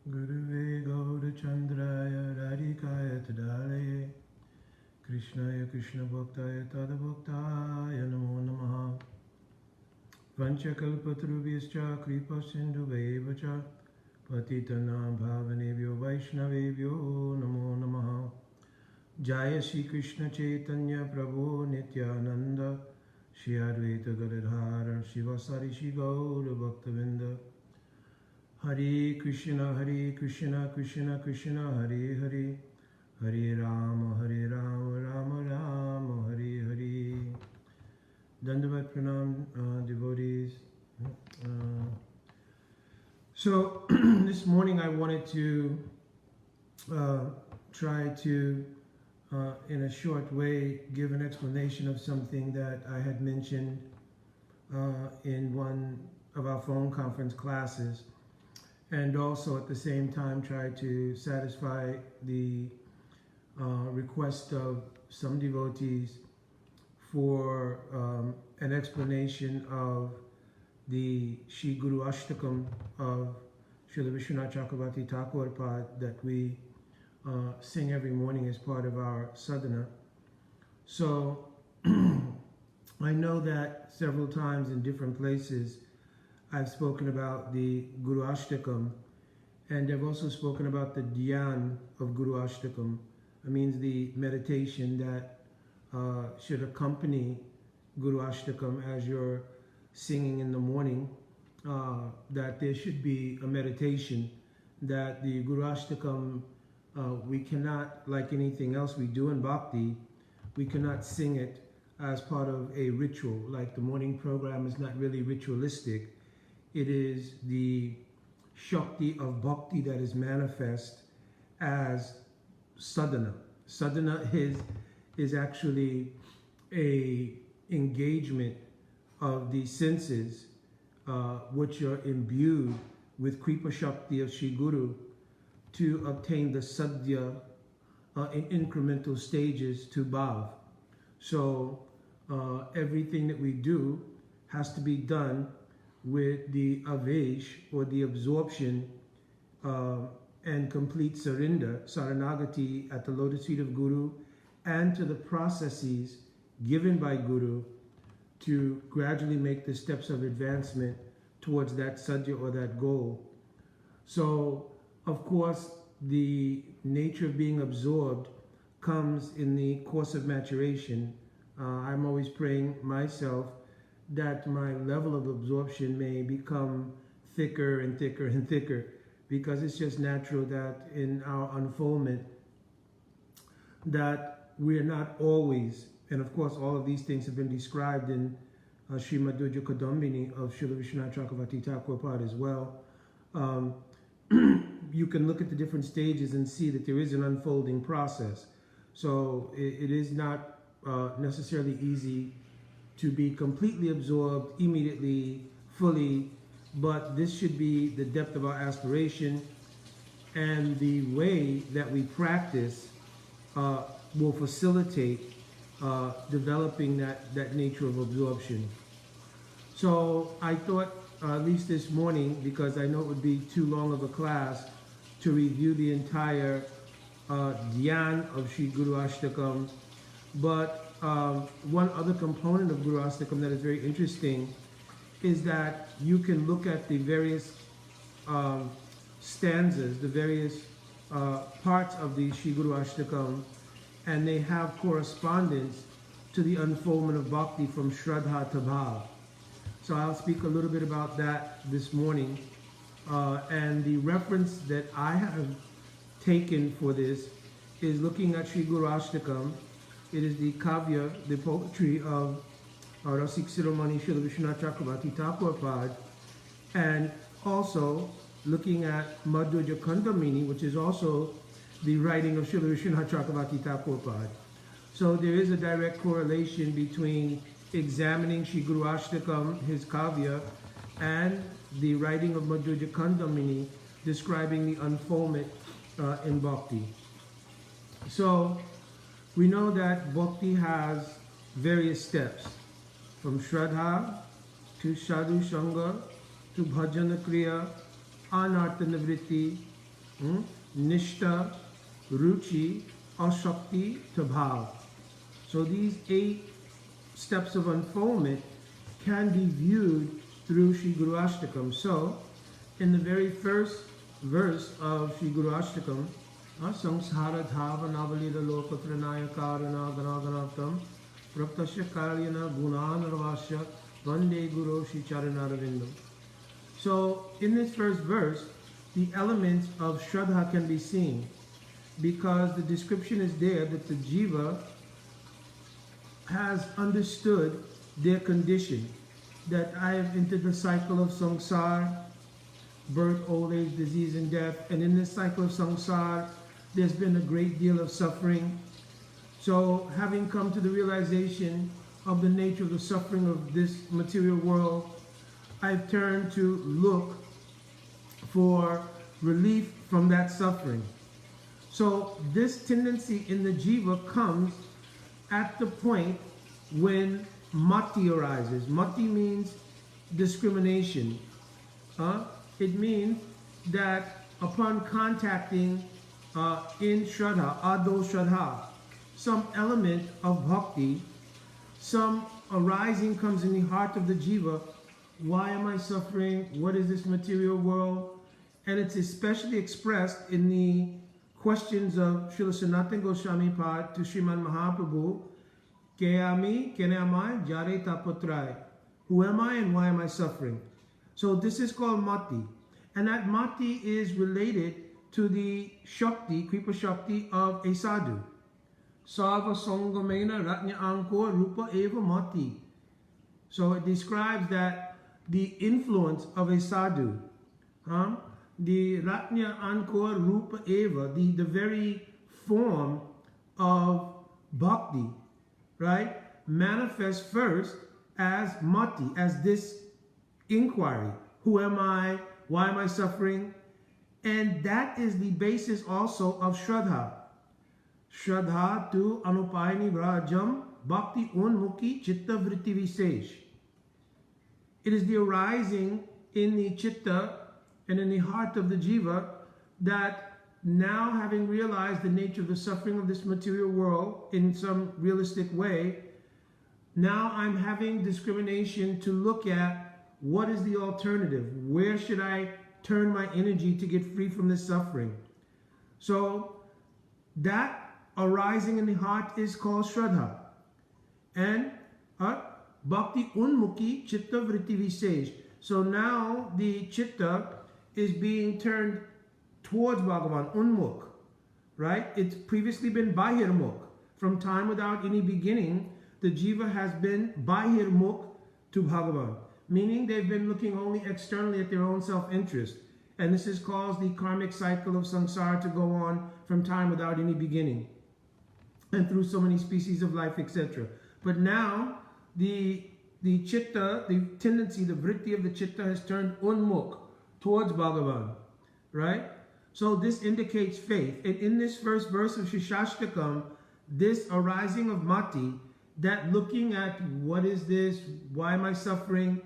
Guruve Gaurachandraya Radhikaya Tadalaye Krishnaya Krishna Bhaktaya Tadabhaktaya Namo Namaha Vanchakalpatarubhyascha Kripa Sindhuvevacha Patitanam Bhavanebhyo Vaishnavebhyo Namo Namaha Jaya Shri Krishna Chaitanya Prabhu Nityananda Shri Advaita Gadadhara Shivasari Shri Gaura Bhaktavinda Hare Krishna, Krishna Krishna, Hare Hare, Hare Rama, Rama Rama, Hare Hare. Dandavat Pranam, devotees. So this morning I wanted to try to, in a short way, give an explanation of something that I had mentioned in one of our phone conference classes, and also at the same time try to satisfy the request of some devotees for an explanation of the Shri Guru Astakam of Srila Vishwanath Chakravarti Thakur Pad that we sing every morning as part of our sadhana. So I know that several times in different places I've spoken about the Guru Ashtakam, and I've also spoken about the dhyan of Guru Ashtakam. It means the meditation that should accompany Guru Ashtakam as you're singing in the morning, that there should be a meditation, that the Guru Ashtakam, we cannot, like anything else we do in Bhakti, we cannot sing it as part of a ritual. Like the morning program is not really ritualistic. It is the Shakti of Bhakti that is manifest as sadhana. Sadhana is actually a engagement of the senses which are imbued with Kripa Shakti of Shri Guru to obtain the sadhya in incremental stages to bhav. So everything that we do has to be done with the avesh, or the absorption and complete surrender, saranagati, at the lotus feet of Guru, and to the processes given by Guru to gradually make the steps of advancement towards that sadhya or that goal. So, of course, the nature of being absorbed comes in the course of maturation. I'm always praying myself that my level of absorption may become thicker and thicker and thicker, because it's just natural that in our unfoldment that we're not always, and of course all of these things have been described in Srimad Durja Kadambini of Srila Vishwanath Chakravarti Thakur Pad as well. You can look at the different stages and see that there is an unfolding process. So it is not necessarily easy to be completely absorbed immediately, fully, but this should be the depth of our aspiration, and the way that we practice will facilitate developing that nature of absorption. So I thought, at least this morning, because I know it would be too long of a class to review the entire dhyan of Sri Guru Ashtakam, but one other component of Guru Astakam that is very interesting is that you can look at the various stanzas, the various parts of the Sri Guru Ashtakam, and they have correspondence to the unfoldment of Bhakti from Shraddha to Bhav. So I'll speak a little bit about that this morning. And the reference that I have taken for this is looking at Sri Guru Ashtakam. It is the kavya, the poetry of Rasik Siromani Srila Vishwanath Chakravarti Thakur Pad, and also looking at Madhurya Kandamini, which is also the writing of Srila Vishwanath Chakravarti Thakur Pad. So there is a direct correlation between examining Sri Guru Ashtakam, his kavya, and the writing of Madhurya Kandamini describing the unfoldment in Bhakti. So we know that Bhakti has various steps, from Shraddha to Sadhu Sangha to Bhajana Kriya, Anartha Nivritti, Nishta, Ruchi, Ashakti to Bhav. So these 8 steps of unfoldment can be viewed through Sri Guru Astakam. So, in the very first verse of Sri Guru Astakam, Samsara Dhava Navalida Lokatranaya Karana Ganaganatam Praptasya Karyana Gunanaravasya Vande Guru Shri Charanarvindam. So, in this first verse, the elements of Shraddha can be seen because the description is there that the Jiva has understood their condition, that I have entered the cycle of samsara, birth, old age, disease, and death. And in this cycle of samsara, there's been a great deal of suffering. So having come to the realization of the nature of the suffering of this material world, I've turned to look for relief from that suffering. So this tendency in the jiva comes at the point when mati arises. Mati means discrimination. It means that upon contacting in Shraddha, Ado Shraddha, some element of bhakti, some arising comes in the heart of the jiva. Why am I suffering? What is this material world? And it's especially expressed in the questions of Srila Sanatana Goswami Pad to Sriman Mahaprabhu. Keami, Kenamai, Jare Tapotrai. Who am I and why am I suffering? So this is called Mati. And that Mati is related to the Shakti, Kripa Shakti of a sadhu. Sava Songamena Ratnya Ankor Rupa Eva Mati. So it describes that the influence of a sadhu, the Ratnya Ankor Rupa Eva, the very form of bhakti, right, manifests first as mati, as this inquiry. Who am I? Why am I suffering? And that is the basis also of Shraddha. Shraddha tu anupayani vrajam bhakti unmukhi chitta vritti visesh. It is the arising in the chitta and in the heart of the jiva that now, having realized the nature of the suffering of this material world in some realistic way, now I'm having discrimination to look at what is the alternative. Where should I turn my energy to get free from this suffering? So that arising in the heart is called Shraddha. And Bhakti Unmukhi Chitta Vritti Visesh. So now the chitta is being turned towards Bhagavan, Unmukh, right? It's previously been Bahirmukh. From time without any beginning, the jiva has been Bahirmukh to Bhagavan, meaning they've been looking only externally at their own self-interest. And this has caused the karmic cycle of samsara to go on from time without any beginning and through so many species of life, etc. But now the chitta, the tendency, the vritti of the chitta has turned Unmukh towards Bhagavan, right? So this indicates faith. And in this first verse of Shishashtakam, this arising of mati, that looking at what is this, why am I suffering,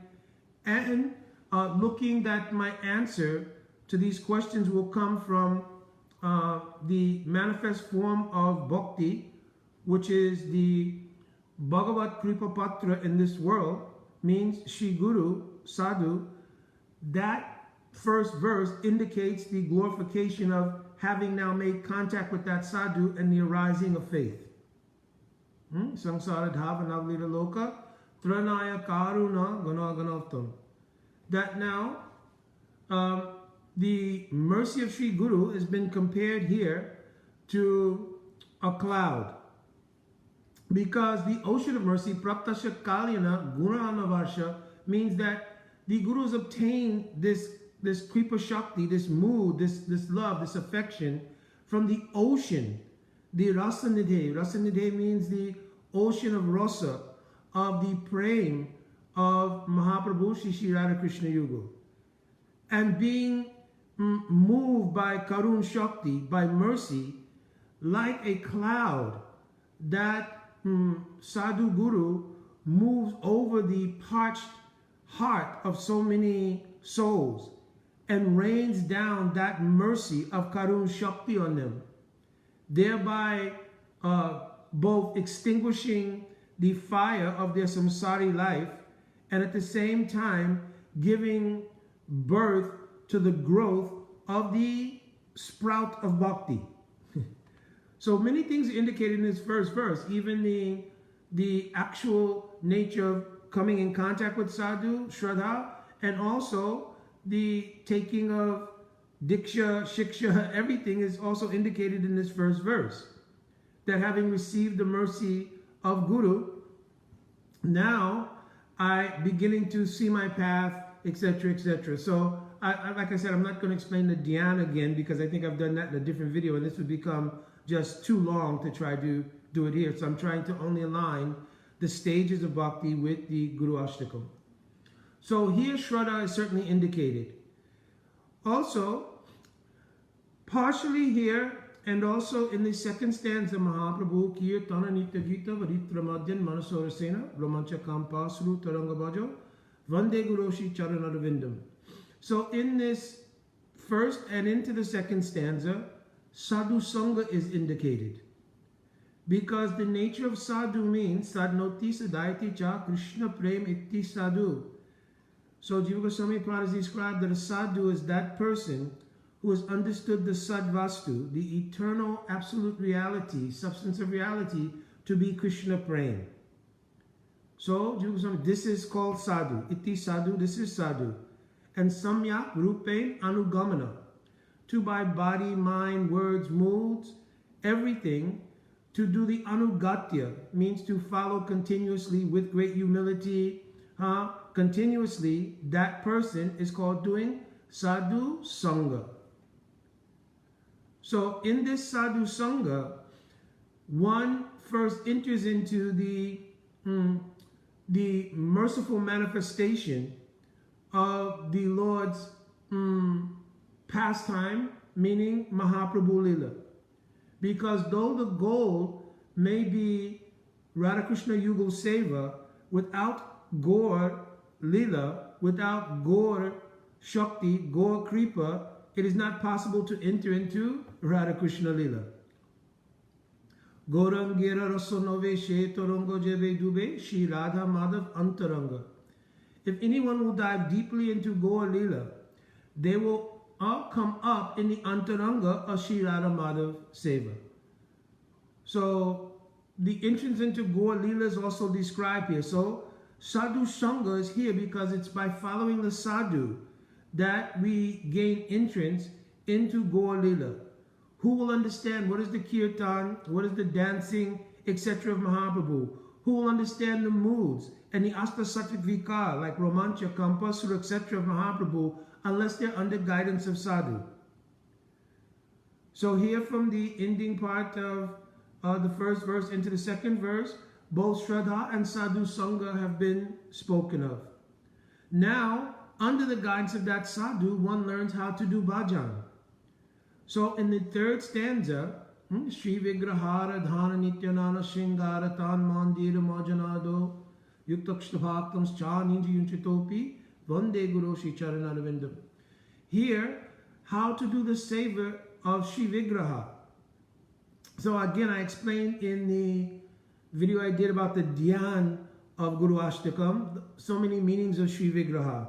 and looking that my answer to these questions will come from the manifest form of bhakti, which is the Bhagavat Kripa Patra in this world, means Shri Guru, Sadhu. That first verse indicates the glorification of having now made contact with that sadhu and the arising of faith. Samsara dhava navlita loka tranaya karuna ganaganavtam. That now the mercy of Sri Guru has been compared here to a cloud, because the ocean of mercy, praptasya kalyana gunanavasha, means that the Gurus obtain this Kripa Shakti, this mood, this love, this affection from the ocean, the Rasanidhe. Rasanidhe means the ocean of rasa, of the prem of Mahaprabhu Shri Radha Krishna Yuga. And being moved by Karun Shakti, by mercy, like a cloud, that Sadhu Guru moves over the parched heart of so many souls and rains down that mercy of Karun Shakti on them, thereby both extinguishing the fire of their samsari life and at the same time giving birth to the growth of the sprout of bhakti. So many things are indicated in this first verse, even the actual nature of coming in contact with sadhu, shraddha, and also the taking of diksha, shiksha, everything is also indicated in this first verse. That having received the mercy of Guru, now I beginning to see my path, etc., etc. So, like I said, I'm not going to explain the dhyan again because I think I've done that in a different video, and this would become just too long to try to do it here. So I'm trying to only align the stages of bhakti with the Guru Astakam. So here Shraddha is certainly indicated. Also, partially here and also in the second stanza, Mahaprabhu Kirtana Nitya Gita Varitra Madhyan Manasorasena Romancha Kampasru Tarangabajo Vande Guroshi Charanarvindam. So in this first and into the second stanza, Sadhu Sangha is indicated. Because the nature of sadhu means sadnoti sadayati cha Krishna prem itti sadhu. So Jiva Goswami Prabhupada has described that a sadhu is that person who has understood the sadvastu, the eternal absolute reality, substance of reality, to be Krishna prem. So Jiva Goswami, this is called sadhu. Itti sadhu, this is sadhu. And samyak rupain anugamana, to by body, mind, words, moods, everything, to do the anugatya, means to follow continuously with great humility, continuously, that person is called doing sadhu sangha. So in this sadhu sangha, one first enters into the merciful manifestation of the Lord's pastime, meaning Mahaprabhu Lila. Because though the goal may be Radhakrishna Yugal Seva, without Gaur Lila, without Gaur Shakti, Gaur Kripa, it is not possible to enter into Radhakrishna Lila. Gaurangira Rasonove Shetorango Jebe Dube Shri Radha Madhav Antaranga. If anyone will dive deeply into Gaur Lila, they will all come up in the Antaranga of Shri Radha Madhav Seva. So the entrance into Gaur Lila is also described here. So Sadhu Sangha is here because it's by following the sadhu that we gain entrance into Gaur Lila. Who will understand what is the kirtan, what is the dancing, etc. of Mahaprabhu? Who will understand the moods and the Astasattvic Vikar like Romancha, Kampasura, etc. of Mahaprabhu, unless they're under guidance of sadhu. So here from the ending part of the first verse into the second verse, both Shraddha and Sadhu Sangha have been spoken of. Now, under the guidance of that sadhu, one learns how to do bhajan. So in the third stanza, Shri Vigrahara Dhana Nityanana Shingara Tan Mandira Majanado Yuktakshtabhaktams Cha Ninja Yunchitopi Vande Guru Shri Charanarvindam. Here, how to do the savor of Shri Vigraha. So again, I explained in the video I did about the dhyan of Guru Astakam, so many meanings of Shri Vigraha.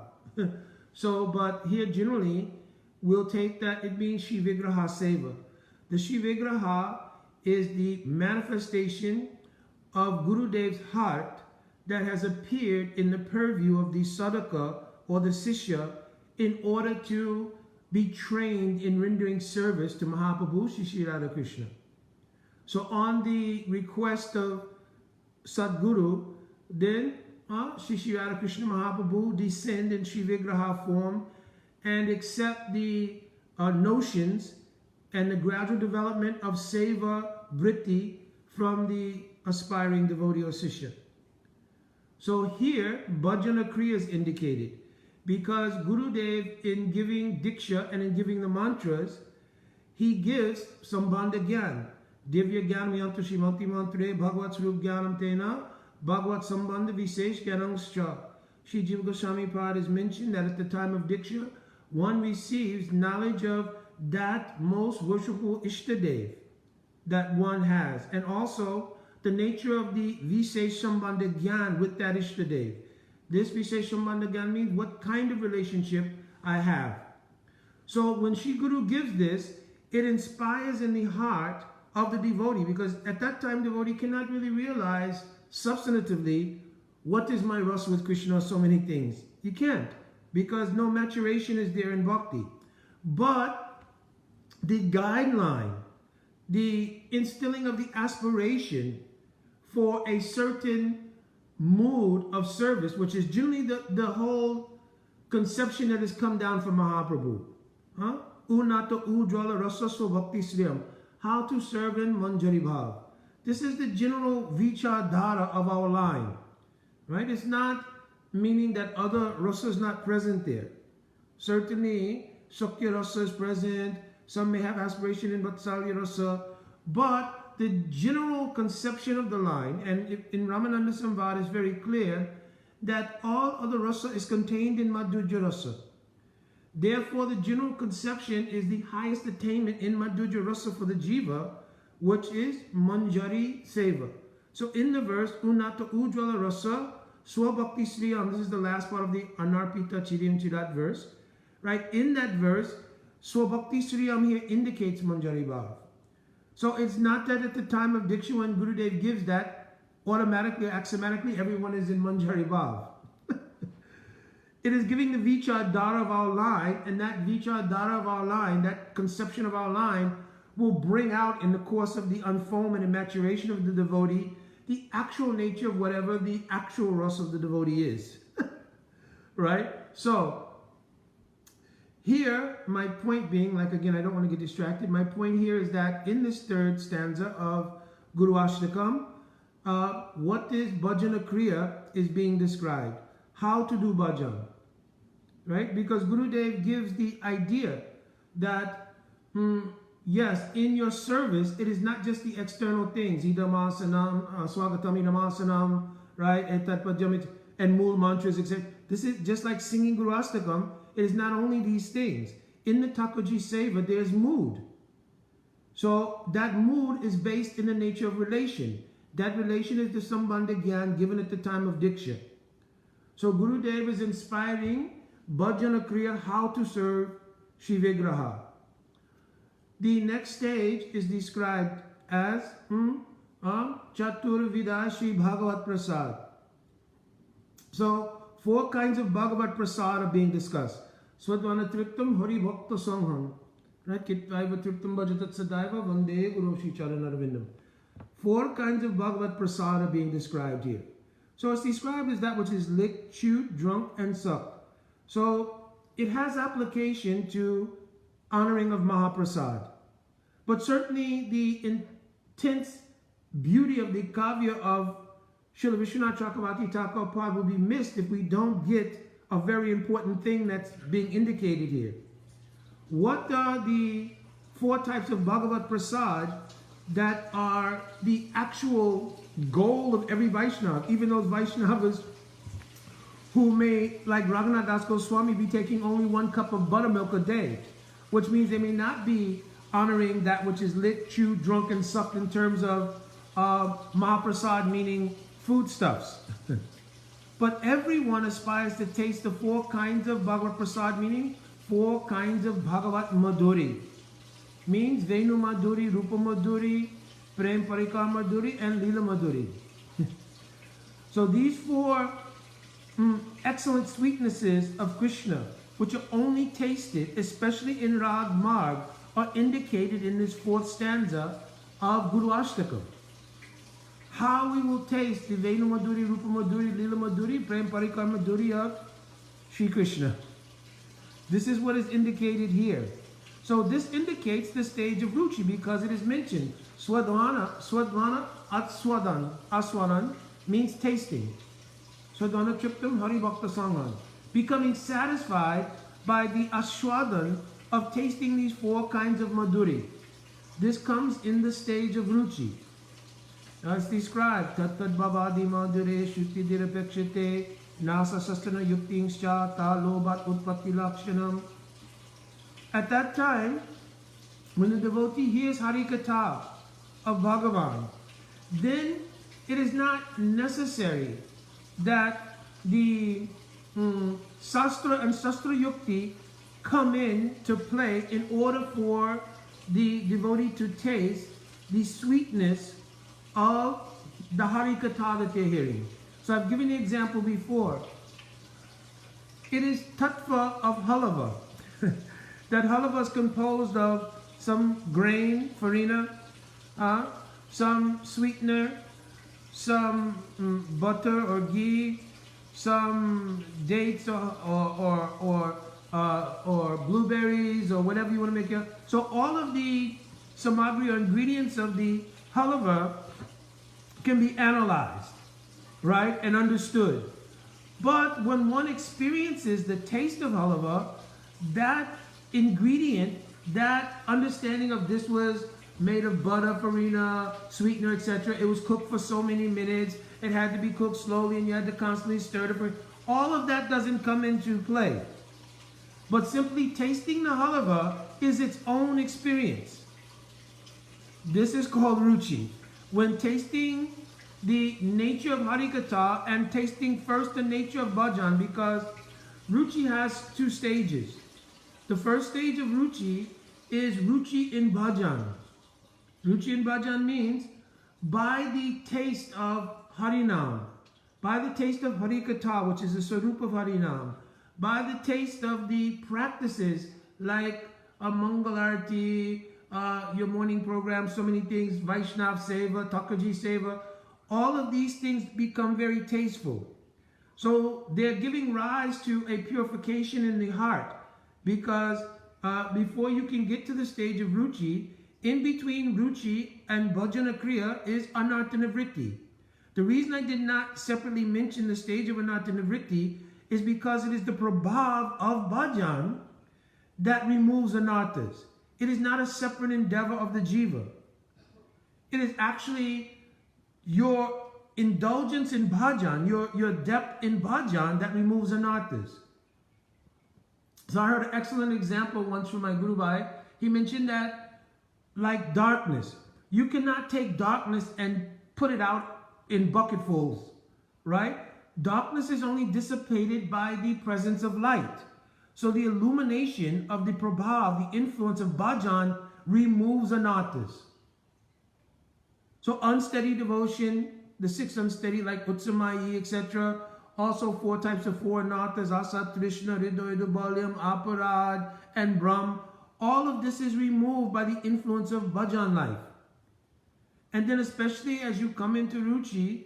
So, but here generally, we'll take that it means Shri Vigraha Seva. The Shri Vigraha is the manifestation of Gurudev's heart that has appeared in the purview of the sadhaka or the sishya in order to be trained in rendering service to Mahaprabhu Shri Radhakrishna. So on the request of Sadguru, then Shri Radhakrishna Mahaprabhu descend in Shri Vigraha form and accept the notions and the gradual development of Seva Vritti from the aspiring devotee or Sishya. So here, Bhajana Kriya is indicated because Gurudev, in giving Diksha and in giving the mantras, he gives Sambandha Gyan. Divya Gyan Vyantu Shrimati Mantre Bhagavad Swarup Gyanam Tena Bhagavad Sambandha Visesh Gyanangscha. Shri Jiva Goswami Prabhupada has mentioned that at the time of Diksha, one receives knowledge of that most worshipful Ishtadev that one has, and also the nature of the Visesh Sambandha Gyan with that Ishtadev. This Visesh Sambandha Gyan means what kind of relationship I have. So when Shri Guru gives this, it inspires in the heart of the devotee, because at that time the devotee cannot really realize substantively what is my rasa with Krishna or so many things. You can't, because no maturation is there in bhakti. But the guideline, the instilling of the aspiration for a certain mood of service, which is generally the whole conception that has come down from Mahaprabhu. Unata Ujwala Rasasva Bhakti Sriyam. How to serve in Manjari Bhav. This is the general vichardhara of our line. Right? It's not meaning that other rasa is not present there. Certainly, Shakya rasa is present. Some may have aspiration in Vatsalya rasa. But the general conception of the line, and in Ramananda Samvad is very clear, that all other rasa is contained in Madhurya rasa. Therefore, the general conception is the highest attainment in Madhurya rasa for the jiva, which is Manjari Seva. So in the verse, Unata Ujwala Rasa, Swabhakti Sriyam, this is the last part of the Anarpita Chirim Chirat verse, right? In that verse, Swabhakti Sriyam here indicates Manjari Bhav. So it's not that at the time of Diksha, when Gurudev gives that, automatically, axiomatically, everyone is in Manjari Bhav. It is giving the vichardhara of our line, and that vichardhara of our line, that conception of our line, will bring out in the course of the unfoldment and maturation of the devotee the actual nature of whatever the actual rasa of the devotee is. Right? So, here, my point being, like again, I don't want to get distracted, my point here is that in this third stanza of Guru Astakam, what is bhajana kriya is being described. How to do bhajan. Right? Because Gurudev gives the idea that, yes, in your service, it is not just the external things, idamasanam, swagatam idamasanam, right, and mool mantras, etc. This is just like singing Guru Astakam. It is not only these things. In the Thakurji Seva, there's mood. So that mood is based in the nature of relation. That relation is the Sambandha Gyan given at the time of Diksha. So Gurudev is inspiring bhajana kriya, how to serve Shri Vigraha. The next stage is described as Chatur Vida Shri Bhagavat Prasad. So 4 kinds of Bhagavat Prasad are being discussed. Swadvana Triptam Hari Bhakta Sangham. Right? Kitvaiva Triptam Bhajatat Sadaiva Vande Guru Shri Charanarvindam. 4 kinds of Bhagavat Prasad are being described here. So it's described as that which is licked, chewed, drunk, and sucked. So it has application to honoring of Mahaprasad. But certainly the intense beauty of the kavya of Srila Vishwanath Chakravarti Thakur Pad will be missed if we don't get a very important thing that's being indicated here. What are the 4 types of Bhagavat Prasad that are the actual goal of every Vaishnava, even those Vaishnavas who may, like Raghunath Das Goswami, be taking only 1 cup of buttermilk a day, which means they may not be honoring that which is lit, chewed, drunk, and sucked in terms of Mahaprasad, meaning foodstuffs. But everyone aspires to taste the 4 kinds of Bhagavat Prasad, meaning 4 kinds of Bhagavat Madhuri. Means Venu Madhuri, Rupa Madhuri, Prem Parikar Madhuri, and Lila Madhuri. So these 4 excellent sweetnesses of Krishna, which are only tasted, especially in Rag Marg, are indicated in this 4th stanza of Guru Ashtakam. How we will taste the Venu Madhuri, Rupa Madhuri, Lila Madhuri, Prem Parikar Madhuri of Shri Krishna. This is what is indicated here. So this indicates the stage of Ruchi, because it is mentioned. Swadvana, Aswadan means tasting. Swadvana Triptam Hari Bhakta Sanghan. Becoming satisfied by the Aswadan of tasting these 4 kinds of Madhuri. This comes in the stage of Ruchi. As described, Tattad Bhavadi Madhure Shuti Dirapekshite Nasa Sastana Yuktingscha Ta Lobat Utpatti Lakshanam At that time, when the devotee hears Harikatha of Bhagavan, then it is not necessary that the Sastra and Sastra Yukti come in to play in order for the devotee to taste the sweetness of the Harikatha that they're hearing. So I've given the example before. It is tattva of halava. That halava is composed of some grain, farina, some sweetener, some butter or ghee, some dates or blueberries or whatever you want to make it. So all of the samagri or ingredients of the halava can be analyzed, right, and understood. But when one experiences the taste of halava, that ingredient, that understanding of this was made of butter, farina, sweetener, etc. It was cooked for so many minutes. It had to be cooked slowly and you had to constantly stir it. All of that doesn't come into play. But simply tasting the halava is its own experience. This is called ruchi. When tasting the nature of Harikatha and tasting first the nature of bhajan, because ruchi has two stages. The first stage of ruchi is ruchi in bhajan. Ruchi in bhajan means by the taste of Harinam, by the taste of Harikatha, which is the Sarup of Harinam, by the taste of the practices like a Mangalarti, your morning program, so many things, Vaishnav Seva, Takaji Seva, all of these things become very tasteful. So they're giving rise to a purification in the heart, because before you can get to the stage of ruchi, in between ruchi and bhajana kriya is anartanavritti. The reason I did not separately mention the stage of anartanavritti is because it is the prabhav of bhajan that removes anarthas. It is not a separate endeavor of the jiva. It is actually your indulgence in bhajan, your depth in bhajan that removes anarthas. So I heard an excellent example once from my Guru Bhai. He mentioned that like darkness, you cannot take darkness and put it out in bucketfuls, right? Darkness is only dissipated by the presence of light. So the illumination of the prabhav, the influence of bhajan, removes anarthas. So unsteady devotion, the six unsteady like Utsamayi, etc. Also 4 types of 4 anarthas, Asat, Trishna, Hridoy, Balyam, Aparad, and Brahm. All of this is removed by the influence of bhajan life. And then especially as you come into ruchi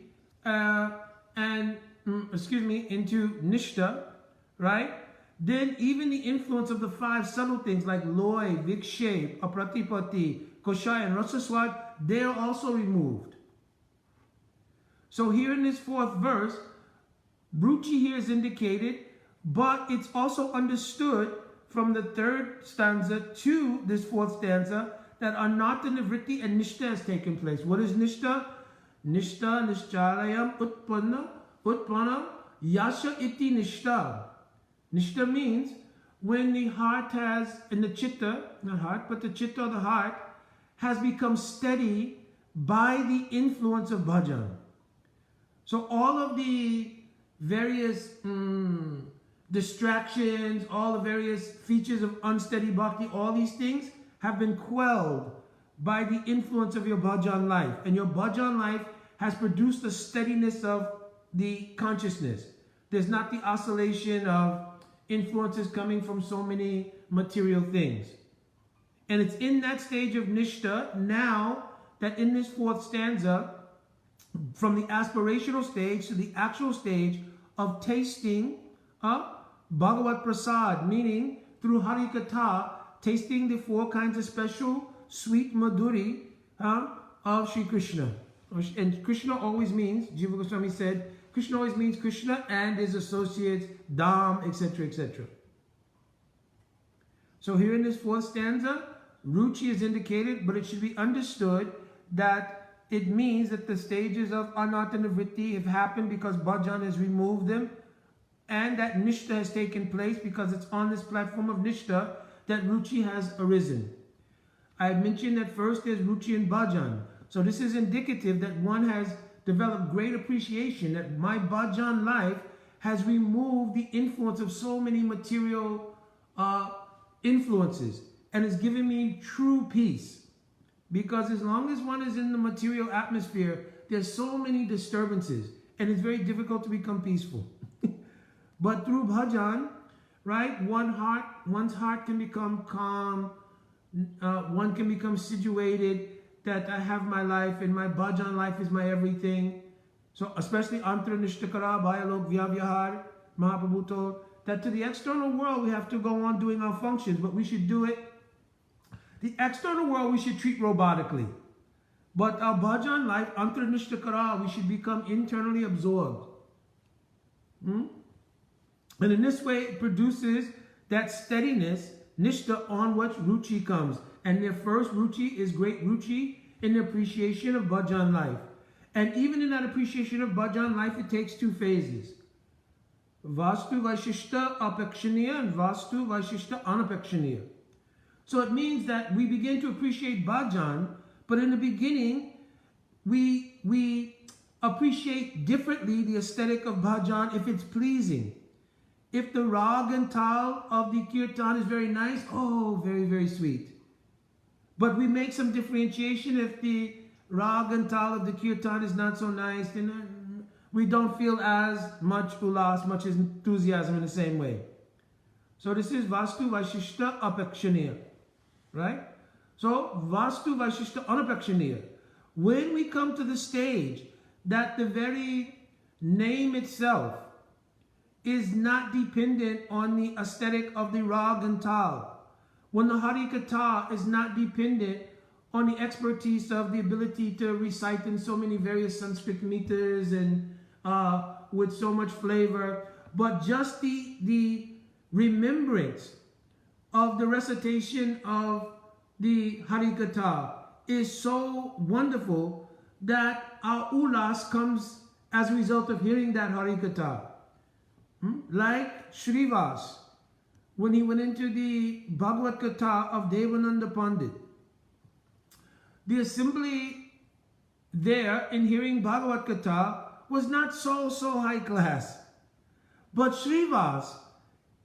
into nishta, right? Then even the influence of the 5 subtle things like loy, vikshev, apratipati, koshai, and rasaswad, they are also removed. So here in this 4th verse, ruchi here is indicated, but it's also understood from the 3rd stanza to this 4th stanza that anartha nivritti and nishta has taken place. What is nishta? Nishta nishchalayam utpanna yasha iti nishta. Nishta means when the heart has, in the chitta, not heart, but the chitta of the heart has become steady by the influence of bhajan. So all of the various distractions, all the various features of unsteady bhakti, all these things have been quelled by the influence of your bhajan life. And your bhajan life has produced the steadiness of the consciousness. There's not the oscillation of influences coming from so many material things. And it's in that stage of nishta now that in this 4th stanza, from the aspirational stage to the actual stage of tasting Bhagavat Prasad, meaning through Harikatha, tasting the 4 kinds of special sweet madhuri of Sri Krishna. And Krishna always means, Jiva Goswami said, Krishna always means Krishna and his associates, Dham, etc., etc. So here in this 4th stanza, ruchi is indicated, but it should be understood that it means that the stages of anartha nivritti have happened because bhajan has removed them, and that nishta has taken place because it's on this platform of nishta that ruchi has arisen. I mentioned that first there's ruchi in bhajan. So this is indicative that one has developed great appreciation, that my bhajan life has removed the influence of so many material influences and is giving me true peace. Because as long as one is in the material atmosphere, there's so many disturbances and it's very difficult to become peaceful. But through bhajan, right, one's heart can become calm, one can become situated, that I have my life and my bhajan life is my everything. So especially Antra Nishtakara, Bhayalok, Vyavyahar, Mahaprabhu told that to the external world we have to go on doing our functions, but we should do it. The external world we should treat robotically. But our bhajan life, Antra Nishtakara, we should become internally absorbed. And in this way it produces that steadiness, nishta, on which ruchi comes. And their first ruchi is great ruchi in the appreciation of bhajan life. And even in that appreciation of bhajan life, it takes two phases. Vastu Vaishishta Apekshaniya and Vastu Vaishishta Anapekshaniya. So it means that we begin to appreciate bhajan, but in the beginning, we appreciate differently the aesthetic of bhajan if it's pleasing. If the rag and tal of the kirtan is very nice, oh, very, very sweet. But we make some differentiation if the rag and tal of the kirtan is not so nice, then we don't feel as much ulas, much enthusiasm in the same way. So this is Vastu Vaishishta Apekshaniya, right? So Vastu Vaishishta Anapekshaniya. When we come to the stage that the very name itself is not dependent on the aesthetic of the rag and tal, when the Harikatha is not dependent on the expertise of the ability to recite in so many various Sanskrit meters and with so much flavor, but just the remembrance of the recitation of the Harikatha is so wonderful that our ulas comes as a result of hearing that Harikatha. Like Shrivas, when he went into the Bhagavad Katha of Devananda Pandit, the assembly there in hearing Bhagavad Katha was not so high class. But Shrivas,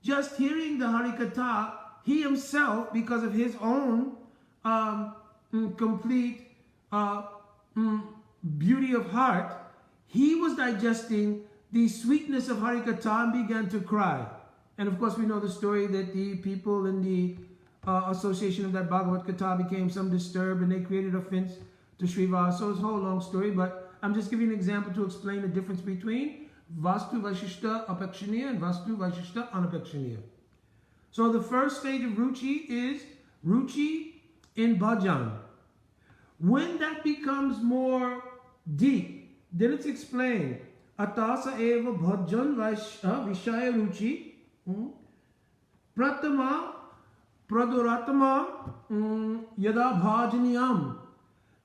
just hearing the Harikatha, he himself, because of his own complete beauty of heart, he was digesting the sweetness of Harikatha and began to cry. And of course we know the story that the people in the association of that Bhagavad Katha became some disturbed and they created offense to Srivas. So it's a whole long story, but I'm just giving an example to explain the difference between Vastu Vaishishta Apekshaniya and Vastu Vaishishta Anapekshaniya. So the first stage of ruchi is ruchi in bhajan. When that becomes more deep, then it's explained. Atasa eva bhajan vishaya ruchi pratama praduratama yada bhajaniyam.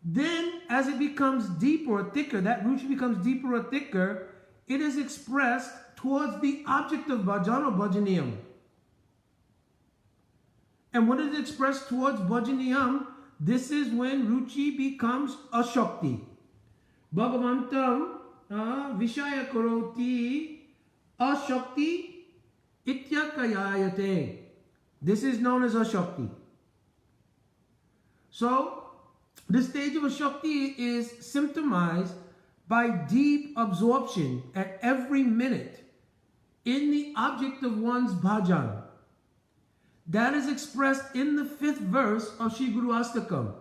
Then as it becomes deeper or thicker, that ruchi becomes deeper or thicker, it is expressed towards the object of bhajan or bhajaniyam. And when it is expressed towards bhajaniyam, this is when ruchi becomes a shakti. Bhagavantam vishaya karoti ashakti ityakayayate. This is known as ashakti. So, this stage of ashakti is symptomized by deep absorption at every minute in the object of one's bhajan. That is expressed in the 5th verse of Shri Guru Astakam.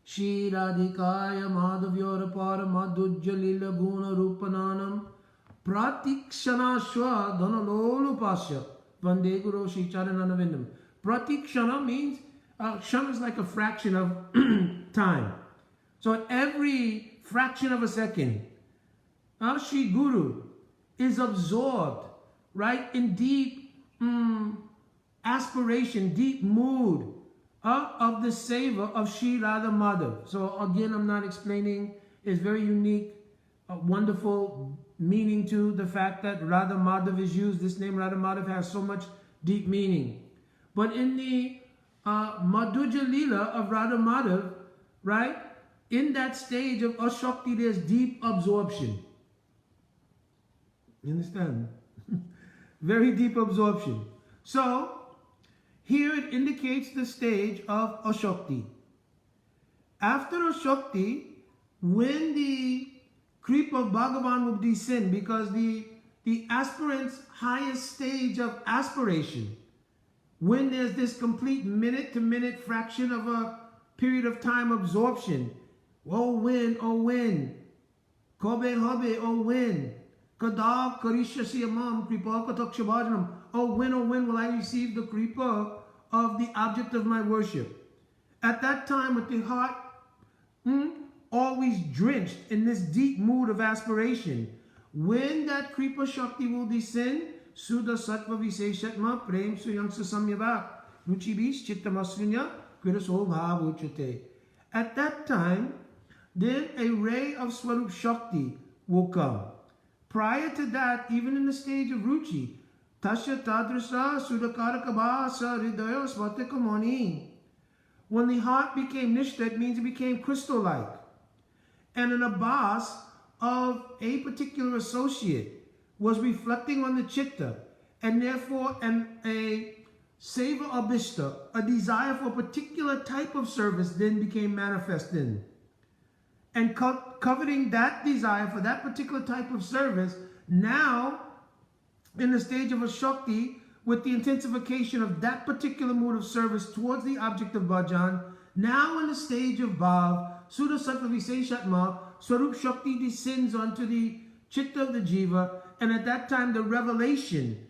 Shri Radhikaya Madhavyorapara Madhujjalila Guna Rupananam Pratikshana Shwa Dhanalolupasya Vande Guru Shri Charananavindam. Pratikshana means, shana is like a fraction of time. So at every fraction of a second, Shri Guru is absorbed, right, in deep aspiration, deep mood of the seva of Shri Radha Madhav. So again, I'm not explaining, it's very unique, wonderful meaning to the fact that Radha Madhav is used. This name Radha Madhav has so much deep meaning. But in the Madhuja Leela of Radha Madhav, right? In that stage of Ashakti, there's deep absorption. You understand? Very deep absorption. So, here it indicates the stage of Ashakti. After Ashakti, when the creep of Bhagavan will descend, because the aspirant's highest stage of aspiration, when there's this complete minute-to-minute fraction of a period of time absorption, oh when, Kobe Habe, oh when, Kada Karishasiyamam, Kripa Katakshabhajanam, oh when will I receive the Kripa of the object of my worship? At that time, with the heart always drenched in this deep mood of aspiration, when that Kripa Shakti will descend, Suda Sattva Viseshatma Prem Suyang Sasamyavak Ruchibis Chittamasrinya Kiraso Bhavuchate. At that time, then a ray of Swarup Shakti will come. Prior to that, even in the stage of Ruchi, Tasya Tadrasa Sudakarakabasa Hridaya Svatakamani. When the heart became Nishta, it means it became crystal-like. And an Abbas of a particular associate was reflecting on the Chitta, and therefore a Seva Abhishta, a desire for a particular type of service, then became manifest in. And coveting that desire for that particular type of service, now in the stage of a Shakti, with the intensification of that particular mood of service towards the object of bhajan, now in the stage of Bhav, Suda Sattva Viseshatma, Swarup Shakti descends onto the Chitta of the Jiva, and at that time the revelation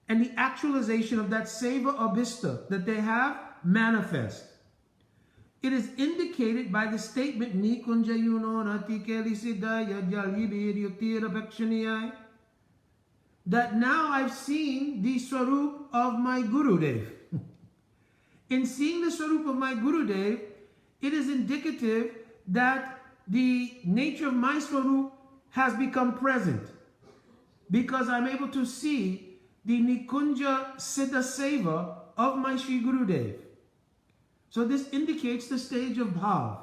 and the actualization of that Seva Abhista that they have manifest. It is indicated by the statement Nikunja Yuno Natikeli Siddhaya Jalibir Yutira Bhakshaniyai, that now I've seen the Swarup of my Gurudev. In seeing the Swarup of my Gurudev, it is indicative that the nature of my Swarup has become present, because I'm able to see the Nikunja Siddha Seva of my Sri Gurudev. So this indicates the stage of Bhav.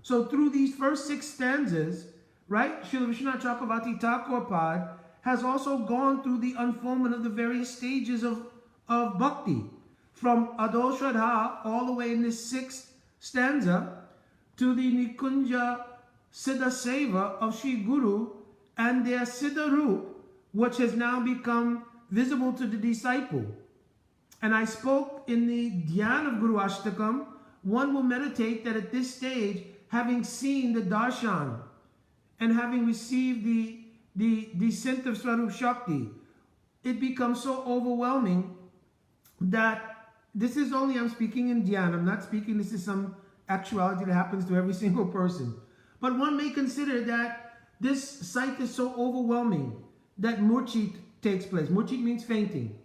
So through these first 6 stanzas, right, Srila Vishwanath Chakravarti Thakur Pad has also gone through the unfoldment of the various stages of Bhakti, from Ado Shraddha all the way in this 6th stanza to the Nikunja Siddha Seva of Sri Guru and their Siddha Roop, which has now become visible to the disciple. And I spoke in the Dhyan of Guru Astakam, one will meditate that at this stage, having seen the darshan and having received the descent of Swarup Shakti, it becomes so overwhelming that this is only, I'm speaking in Dhyan, I'm not speaking this is some actuality that happens to every single person. But one may consider that this sight is so overwhelming that murchit takes place. Murchit means fainting.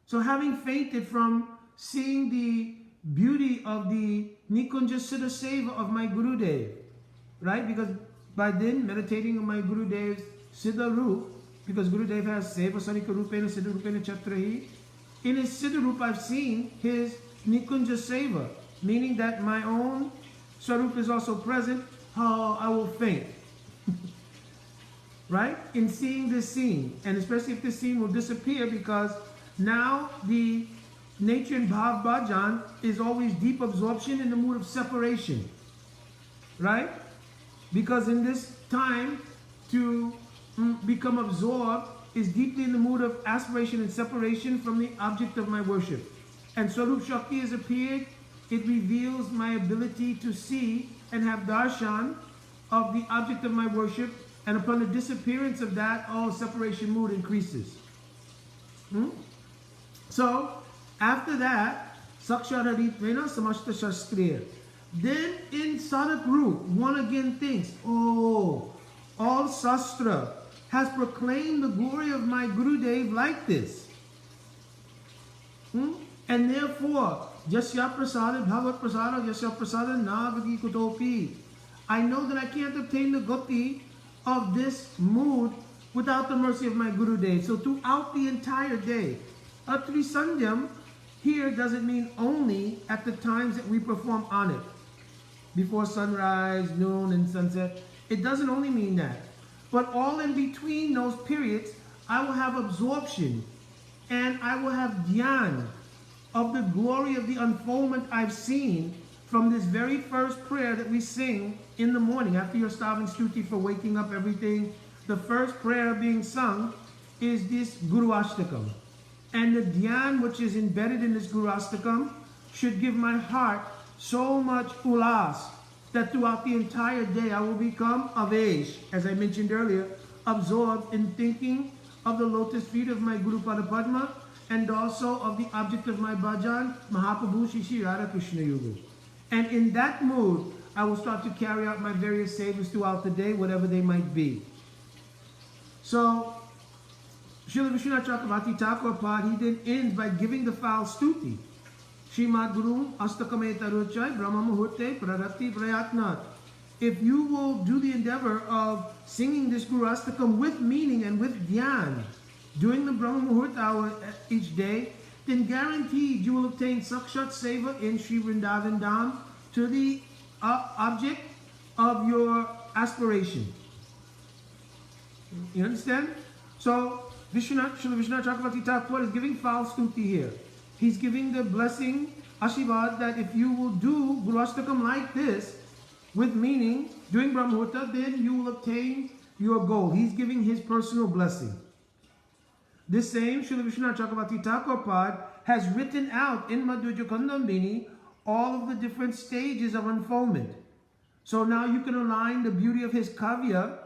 So having fainted from seeing the beauty of the Nikunja Siddha Seva of my Gurudev, right? Because by then meditating on my Gurudev's Siddha Roop, because Gurudev has Seva Sanika Rupena Siddha Rupena Chatrahi, in his Siddha Roop I've seen his Nikunja Seva, meaning that my own Swarup is also present. Oh, I will faint. Right? In seeing this scene, and especially if this scene will disappear, because now the nature in Bhav Bhajan is always deep absorption in the mood of separation. Right? Because in this time to become absorbed is deeply in the mood of aspiration and separation from the object of my worship. And Swarup Shakti has appeared. It reveals my ability to see and have darshan of the object of my worship, and upon the disappearance of that, all separation mood increases. So, after that, Sakshararitmena Samashta Shastriya. Then in Sadak Roop, one again thinks, oh, all Sastra has proclaimed the glory of my Gurudev like this. And therefore, Jasya Prasada, Bhagat Prasada, Jasya Prasada, Nagati Kutopi. I know that I can't obtain the gati of this mood without the mercy of my Gurudev. So throughout the entire day, Atri Sandhyam, here doesn't mean only at the times that we perform on it, before sunrise, noon, and sunset. It doesn't only mean that. But all in between those periods, I will have absorption and I will have dhyan of the glory of the unfoldment I've seen from this very first prayer that we sing in the morning after your starving stuti for waking up everything. The first prayer being sung is this Guru Astakam. And the dhyan which is embedded in this Guru Astakam should give my heart so much ulas that throughout the entire day I will become avesh, as I mentioned earlier, absorbed in thinking of the lotus feet of my Guru Pada Padma and also of the object of my bhajan, Mahaprabhu Shri Radha Krishna Yugu. And in that mood, I will start to carry out my various savas throughout the day, whatever they might be. So, Srila Vishwanath Chakravarti Thakur Pad, he then ends by giving the foul stuti. Srimad Guru Astakame Taruchai Brahma Muhurte Prarati Prayatnat. If you will do the endeavor of singing this Guru Astakam with meaning and with dhyan during the Brahma Muhurta hour each day, then guaranteed you will obtain Sakshat Seva in Sri Vrindavan Dham to the object of your aspiration. You understand? So, Srila Vishwanath Chakravarti Thakur is giving foul stuti here. He's giving the blessing, Ashirvad, that if you will do Guru Astakam like this, with meaning, during Brahmurta, then you will obtain your goal. He's giving his personal blessing. This same Srila Vishwanath Chakravarti Thakur Pad has written out in Madhurya Kandambini all of the different stages of unfoldment. So now you can align the beauty of his kavya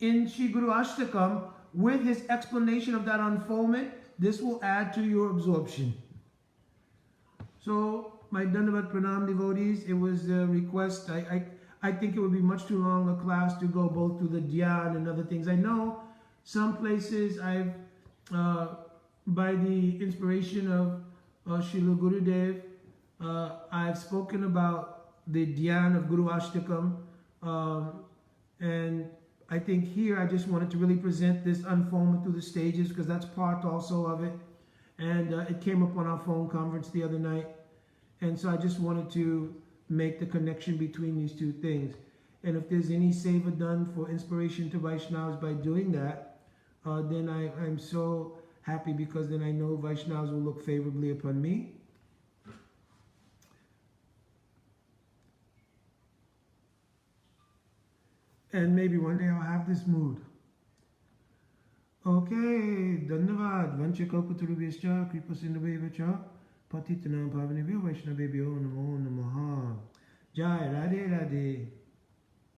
in Sri Guru Ashtakam with his explanation of that unfoldment. This will add to your absorption. So, my Dandavat Pranam devotees, it was a request. I think it would be much too long a class to go both through the dhyan and other things. I know some places I've, by the inspiration of Srila Gurudev, I've spoken about the dhyan of Guru Ashtakam, and I think here I just wanted to really present this unfoldment through the stages because that's part also of it. And it came up on our phone conference the other night. And so I just wanted to make the connection between these two things. And if there's any seva done for inspiration to Vaishnavas by doing that, then I'm so happy because then I know Vaishnavas will look favorably upon me. And maybe one day I'll have this mood. Okay, Dhanyavad, Vanchakalpatarubhyascha, Kripasindhaveva, Patitanam Pavanebhyo, Vaishnavebhyo, Namo Namaha. Jai Radhe Radhe.